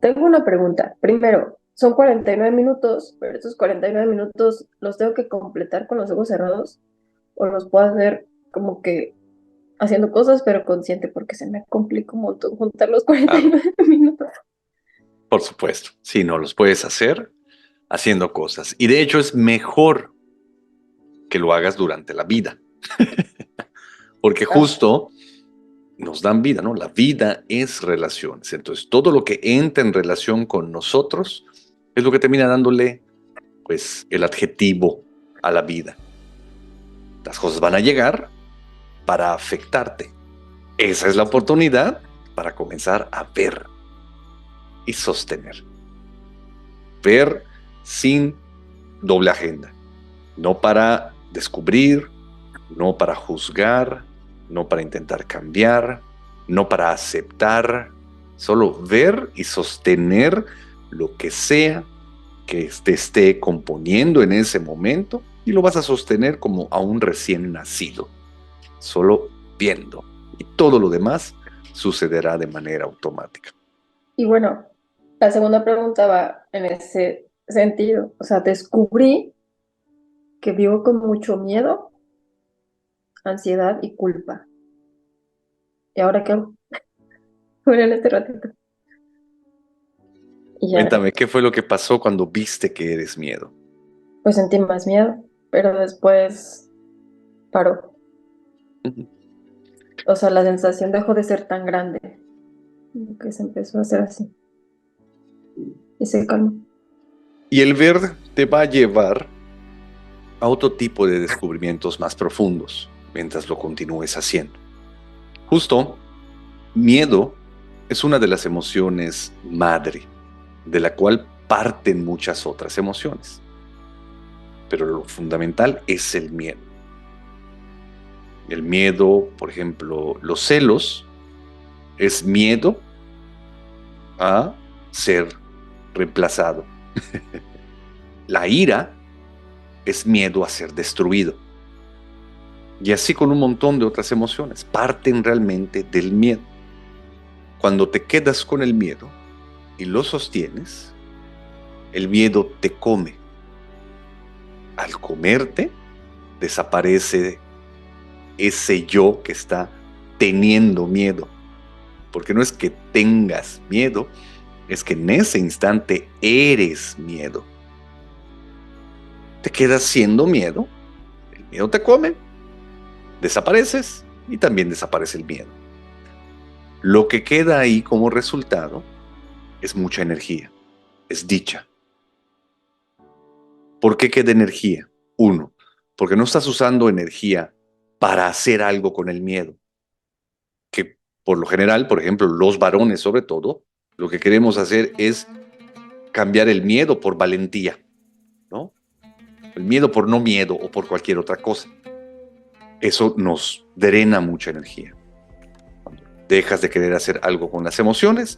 Tengo una pregunta. Primero, son 49 minutos, pero estos 49 minutos los tengo que completar con los ojos cerrados o los puedo hacer como que haciendo cosas, pero consciente, porque se me complica un montón juntar los Claro, 49 minutos. por supuesto. Sí, no los puedes hacer haciendo cosas. Y de hecho es mejor que lo hagas durante la vida, porque Ah, justo nos dan vida, ¿no? La vida es relaciones. Entonces, todo lo que entra en relación con nosotros es lo que termina dándole, pues, el adjetivo a la vida. Las cosas van a llegar para afectarte. Esa es la sí. oportunidad para comenzar a ver y sostener. Ver sin doble agenda. No para descubrir, no para juzgar, no para intentar cambiar, no para aceptar, solo ver y sostener lo que sea que te esté componiendo en ese momento y lo vas a sostener como a un recién nacido, solo viendo. Y todo lo demás sucederá de manera automática. Y bueno, la segunda pregunta va en ese sentido. O sea, descubrí que vivo con mucho miedo, ansiedad y culpa. ¿Y ahora qué hago? Bueno, en este ratito. Y ya, Cuéntame, ¿qué fue lo que pasó cuando viste que eres miedo? pues sentí más miedo, pero después paró. O sea, la sensación dejó de ser tan grande, que se empezó a hacer así y se calmó. Y el ver te va a llevar a otro tipo de descubrimientos más profundos mientras lo continúes haciendo. Justo, miedo es una de las emociones madre, de la cual parten muchas otras emociones. Pero lo fundamental es el miedo. El miedo, por ejemplo, los celos, es miedo a ser reemplazado. La ira es miedo a ser destruido. Y así con un montón de otras emociones, parten realmente del miedo. Cuando te quedas con el miedo y lo sostienes, el miedo te come. Al comerte, desaparece ese yo que está teniendo miedo. Porque no es que tengas miedo, es que en ese instante eres miedo. Te quedas siendo miedo, el miedo te come, desapareces y también desaparece el miedo. Lo que queda ahí como resultado es mucha energía, es dicha. ¿Por qué queda energía? Uno, porque no estás usando energía para hacer algo con el miedo, que por lo general, por ejemplo, los varones sobre todo, lo que queremos hacer es cambiar el miedo por valentía, ¿no? El miedo por no miedo o por cualquier otra cosa. Eso nos drena mucha energía. Cuando dejas de querer hacer algo con las emociones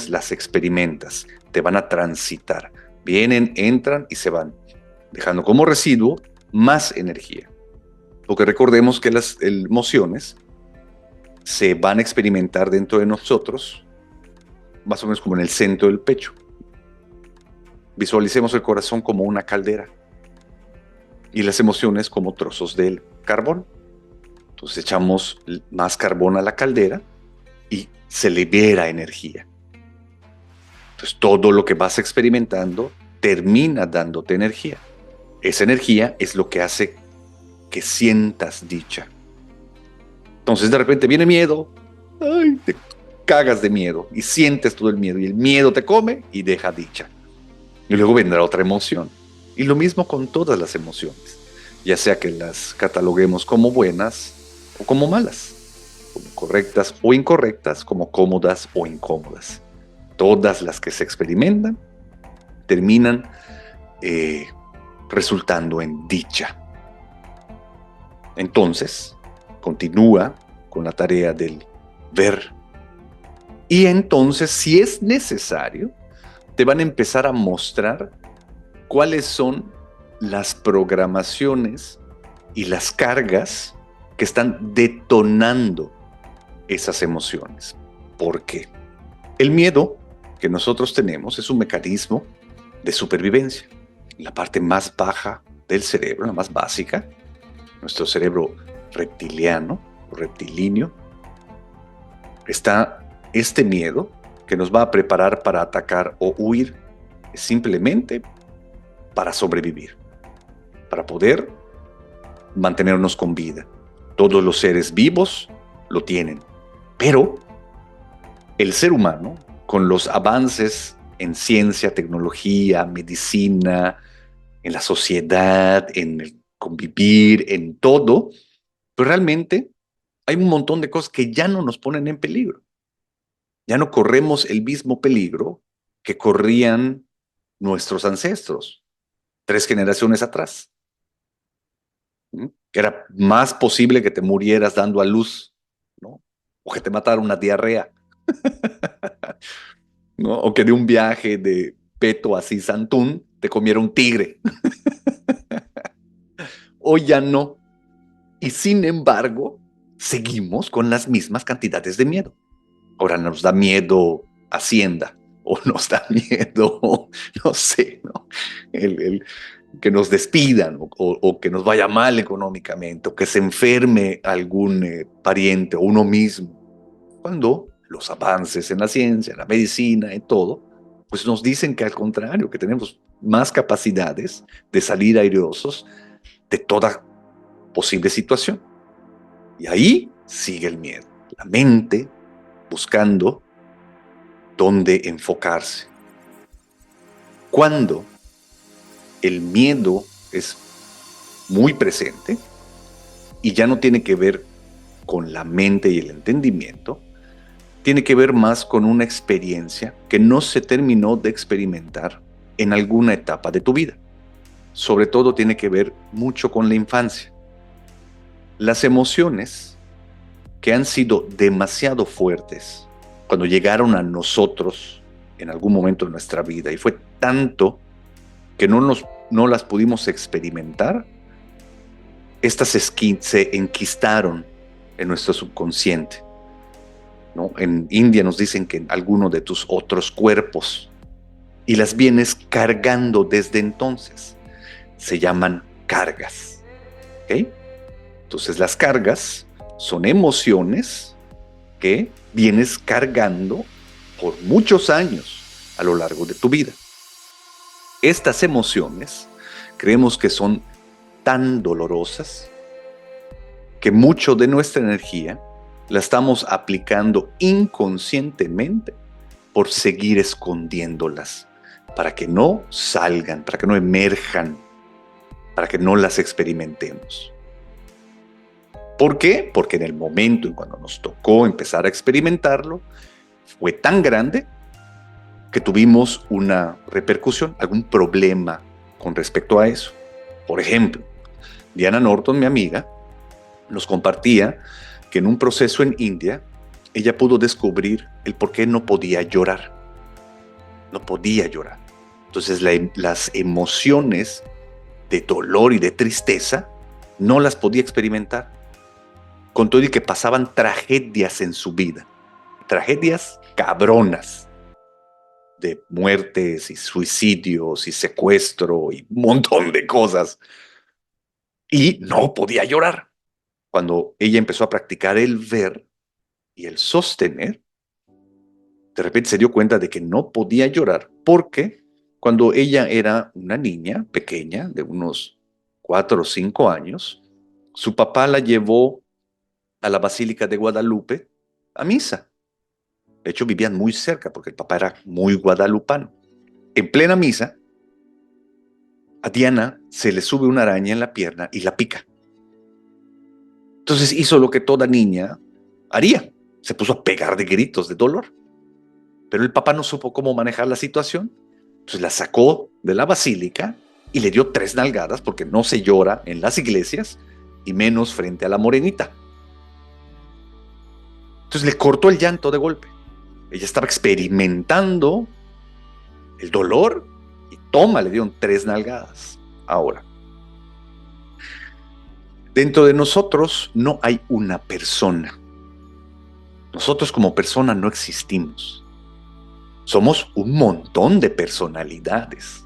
las experimentas, te van a transitar. Vienen, entran y se van, dejando como residuo más energía. Porque recordemos que las emociones se van a experimentar dentro de nosotros, más o menos como en el centro del pecho. Visualicemos el corazón como una caldera y las emociones como trozos del carbón. Entonces echamos más carbón a la caldera y se libera energía. Entonces todo lo que vas experimentando termina dándote energía. Esa energía es lo que hace que sientas dicha. Entonces de repente viene miedo, ay, te cagas de miedo y sientes todo el miedo y el miedo te come y deja dicha. Y luego vendrá otra emoción. Y lo mismo con todas las emociones, ya sea que las cataloguemos como buenas o como malas, como correctas o incorrectas, como cómodas o incómodas. Todas las que se experimentan terminan eh, resultando en dicha. Entonces, continúa con la tarea del ver. Y entonces, si es necesario, te van a empezar a mostrar cuáles son las programaciones y las cargas que están detonando esas emociones. ¿Por qué? El miedo que nosotros tenemos es un mecanismo de supervivencia. En la parte más baja del cerebro, la más básica, nuestro cerebro reptiliano o reptilíneo, está este miedo que nos va a preparar para atacar o huir, simplemente para sobrevivir, para poder mantenernos con vida. Todos los seres vivos lo tienen, pero el ser humano, con los avances en ciencia, tecnología, medicina, en la sociedad, en el convivir, en todo, pues realmente hay un montón de cosas que ya no nos ponen en peligro. Ya no corremos el mismo peligro que corrían nuestros ancestros 3 generaciones atrás. Que era más posible que te murieras dando a luz, ¿no? O que te matara una diarrea, ¿no? O que de un viaje de Peto a Santún te comiera un tigre. Hoy ya no. Y sin embargo, seguimos con las mismas cantidades de miedo. Ahora nos da miedo Hacienda, o nos da miedo, no sé, ¿no? El que nos despidan, o que nos vaya mal económicamente, o que se enferme algún pariente o uno mismo. Cuando los avances en la ciencia, en la medicina, en todo, pues nos dicen que al contrario, que tenemos más capacidades de salir airosos de toda posible situación. Y ahí sigue el miedo. La mente buscando dónde enfocarse. Cuando el miedo es muy presente y ya no tiene que ver con la mente y el entendimiento, tiene que ver más con una experiencia que no se terminó de experimentar en alguna etapa de tu vida. Sobre todo tiene que ver mucho con la infancia. Las emociones que han sido demasiado fuertes cuando llegaron a nosotros en algún momento de nuestra vida y fue tanto que no las pudimos experimentar, estas se enquistaron en nuestro subconsciente, ¿no? En India nos dicen que en alguno de tus otros cuerpos, y las vienes cargando desde entonces. Se llaman cargas, ¿ok? Entonces las cargas son emociones que vienes cargando por muchos años a lo largo de tu vida. Estas emociones creemos que son tan dolorosas que mucho de nuestra energía la estamos aplicando inconscientemente por seguir escondiéndolas, para que no salgan, para que no emerjan, para que no las experimentemos. ¿Por qué? Porque en el momento en cuando nos tocó empezar a experimentarlo, fue tan grande que tuvimos una repercusión, algún problema con respecto a eso. Por ejemplo, Diana Norton, mi amiga, nos compartía que en un proceso en India, ella pudo descubrir el por qué no podía llorar. No podía llorar. Entonces las emociones de dolor y de tristeza no las podía experimentar. Con todo y que pasaban tragedias en su vida. Tragedias cabronas. De muertes y suicidios y secuestro y un montón de cosas. Y no podía llorar. Cuando ella empezó a practicar el ver y el sostener, de repente se dio cuenta de que no podía llorar porque cuando ella era una niña pequeña, de unos 4 o 5 años, su papá la llevó a la Basílica de Guadalupe a misa. De hecho, vivían muy cerca porque el papá era muy guadalupano. En plena misa, a Diana se le sube una araña en la pierna y la pica. Entonces hizo lo que toda niña haría. Se puso a pegar de gritos de dolor. Pero el papá no supo cómo manejar la situación. Entonces la sacó de la basílica y le dio 3 nalgadas porque no se llora en las iglesias y menos frente a la morenita. Entonces le cortó el llanto de golpe. Ella estaba experimentando el dolor y toma, le dieron 3 nalgadas. Ahora, dentro de nosotros no hay una persona. Nosotros como persona no existimos. Somos un montón de personalidades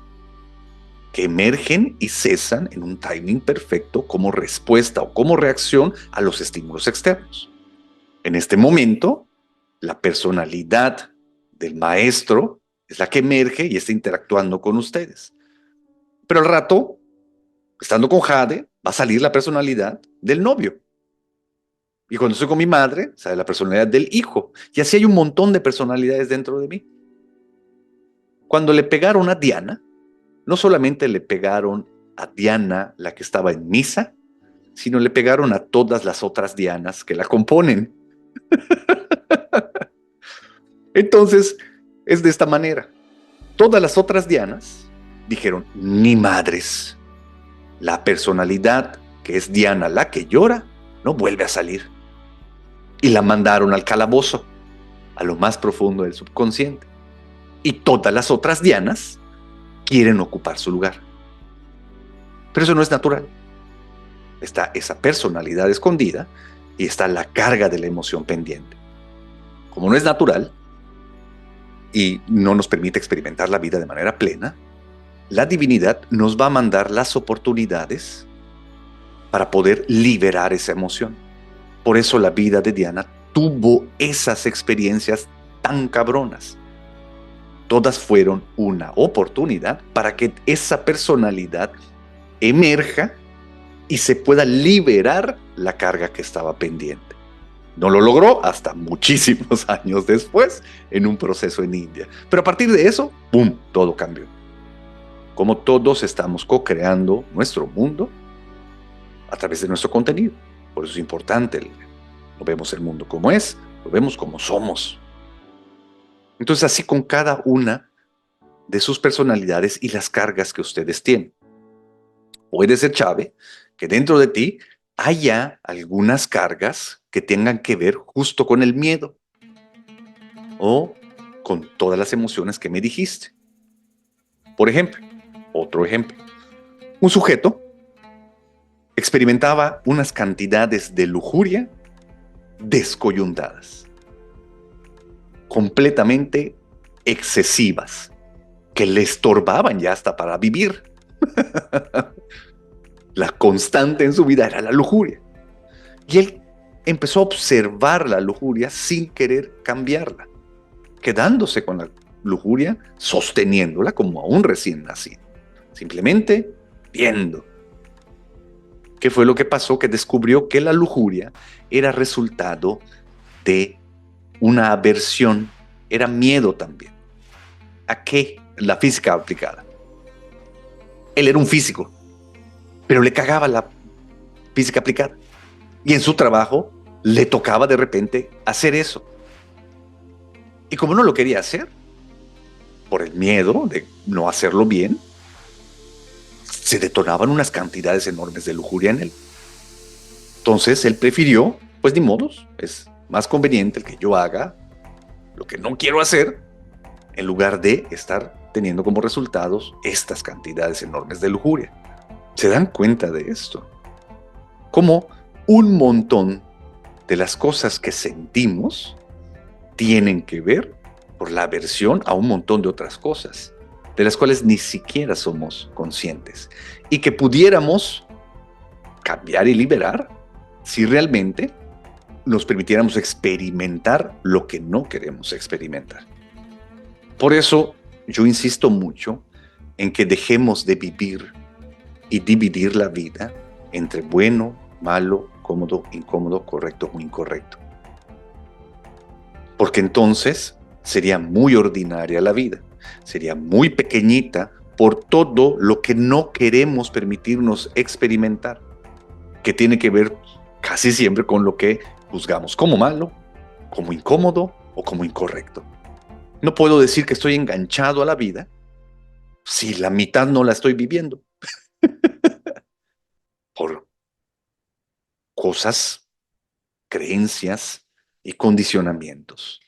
que emergen y cesan en un timing perfecto como respuesta o como reacción a los estímulos externos. En este momento, la personalidad del maestro es la que emerge y está interactuando con ustedes. Pero al rato, estando con Jade, va a salir la personalidad del novio. Y cuando estoy con mi madre, sale la personalidad del hijo. Y así hay un montón de personalidades dentro de mí. Cuando le pegaron a Diana, no solamente le pegaron a Diana, la que estaba en misa, sino le pegaron a todas las otras Dianas que la componen. Entonces, es de esta manera. Todas las otras Dianas dijeron, ni madres, la personalidad que es Diana la que llora no vuelve a salir. Y la mandaron al calabozo, a lo más profundo del subconsciente. Y todas las otras Dianas quieren ocupar su lugar. Pero eso no es natural. Está esa personalidad escondida y está la carga de la emoción pendiente. Como no es natural y no nos permite experimentar la vida de manera plena, la divinidad nos va a mandar las oportunidades para poder liberar esa emoción. Por eso la vida de Diana tuvo esas experiencias tan cabronas. Todas fueron una oportunidad para que esa personalidad emerja y se pueda liberar la carga que estaba pendiente. No lo logró hasta muchísimos años después en un proceso en India. Pero a partir de eso, ¡pum!, todo cambió. Como todos estamos co-creando nuestro mundo a través de nuestro contenido. Por eso es importante. No vemos el mundo como es, lo vemos como somos. Entonces, así con cada una de sus personalidades y las cargas que ustedes tienen. Puede ser, Chave, que dentro de ti haya algunas cargas que tengan que ver justo con el miedo o con todas las emociones que me dijiste. Por ejemplo, otro ejemplo, un sujeto experimentaba unas cantidades de lujuria descoyuntadas, completamente excesivas, que le estorbaban ya hasta para vivir. La constante en su vida era la lujuria. Y él empezó a observar la lujuria sin querer cambiarla, quedándose con la lujuria, sosteniéndola como a un recién nacido. Simplemente viendo. ¿Qué fue lo que pasó? Que descubrió que la lujuria era resultado de una aversión, era miedo también. ¿A qué? La física aplicada. Él era un físico, pero le cagaba la física aplicada. Y en su trabajo le tocaba de repente hacer eso. Y como no lo quería hacer, por el miedo de no hacerlo bien, se detonaban unas cantidades enormes de lujuria en él. Entonces él prefirió, pues ni modos, es más conveniente el que yo haga lo que no quiero hacer, en lugar de estar teniendo como resultados estas cantidades enormes de lujuria. ¿Se dan cuenta de esto? Como un montón de las cosas que sentimos tienen que ver por la aversión a un montón de otras cosas, de las cuales ni siquiera somos conscientes, y que pudiéramos cambiar y liberar si realmente nos permitiéramos experimentar lo que no queremos experimentar. Por eso yo insisto mucho en que dejemos de vivir y dividir la vida entre bueno, malo, cómodo, incómodo, correcto o incorrecto. Porque entonces sería muy ordinaria la vida, sería muy pequeñita por todo lo que no queremos permitirnos experimentar, que tiene que ver casi siempre con lo que juzgamos como malo, como incómodo o como incorrecto. No puedo decir que estoy enganchado a la vida si la mitad no la estoy viviendo por cosas, creencias y condicionamientos.